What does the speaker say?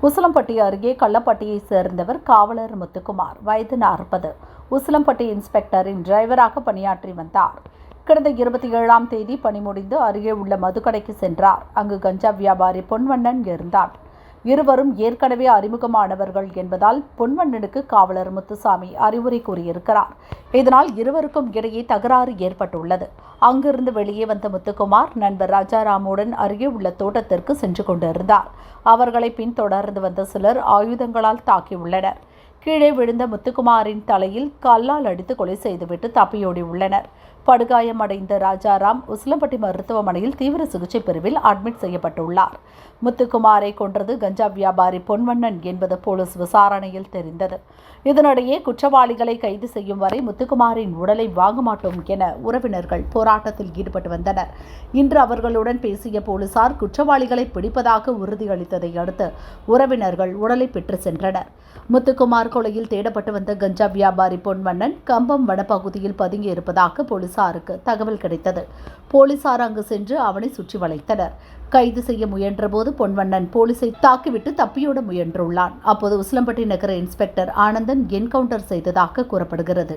உசிலம்பட்டி அருகே கள்ளப்பட்டியைச் சேர்ந்தவர் காவலர் முத்துக்குமார், வயது 40. உசிலம்பட்டி இன்ஸ்பெக்டரின் டிரைவராக பணியாற்றி வந்தார். கடந்த 27ஆம் தேதி பணி முடிந்து அருகே உள்ள மதுக்கடைக்கு சென்றார். அங்கு கஞ்சா வியாபாரி பொன்வண்ணன் இருந்தார். இருவரும் ஏற்கனவே அறிமுகமானவர்கள் என்பதால் பொன்வண்ணனுக்கு காவலர் முத்துசாமி அறிவுரை கூறியிருக்கிறார். இதனால் இருவருக்கும் இடையே தகராறு ஏற்பட்டுள்ளது. அங்கிருந்து வெளியே வந்த முத்துக்குமார் நண்பர் ராஜாராமுடன் அருகே உள்ள தோட்டத்திற்கு சென்று கொண்டிருந்தார். அவர்களை பின்தொடர்ந்து வந்த சிலர் ஆயுதங்களால் தாக்கியுள்ளனர். கீழே விழுந்த முத்துக்குமாரின் தலையில் கல்லால் அடித்து கொலை செய்துவிட்டு தப்பியோடி உள்ளனர். படுகாயமடைந்த ராஜாராம் உசிலம்பட்டி மருத்துவமனையில் தீவிர சிகிச்சை பிரிவில் அட்மிட் செய்யப்பட்டுள்ளார். முத்துக்குமாரை கொன்றது கஞ்சா வியாபாரி பொன்வண்ணன் என்பது போலீஸ் விசாரணையில் தெரிந்தது. இதனிடையே குற்றவாளிகளை கைது செய்யும் வரை முத்துக்குமாரின் உடலை வாங்க மாட்டோம் என உறவினர்கள் போராட்டத்தில் ஈடுபட்டு வந்தனர். இன்று அவர்களுடன் பேசிய போலீசார் குற்றவாளிகளை பிடிப்பதாக உறுதியளித்ததை அடுத்து உறவினர்கள் உடலை பெற்று சென்றனர். முத்துக்குமார் கொலையில் தேடப்பட்டு வந்த கஞ்சா வியாபாரி பொன்வண்ணன் கம்பம் வனப்பகுதியில் பதுங்கி இருப்பதாக போலீசாருக்கு தகவல் கிடைத்தது. போலீசார் அங்கு சென்று அவனை சுற்றி வளைத்தனர். கைது செய்ய முயன்றபோது பொன்வண்ணன் போலீசை தாக்கிவிட்டு தப்பியோட முயன்றுள்ளான். அப்போது உசிலம்பட்டி நகர இன்ஸ்பெக்டர் ஆனந்தன் என்கவுண்டர் செய்ததாக கூறப்படுகிறது.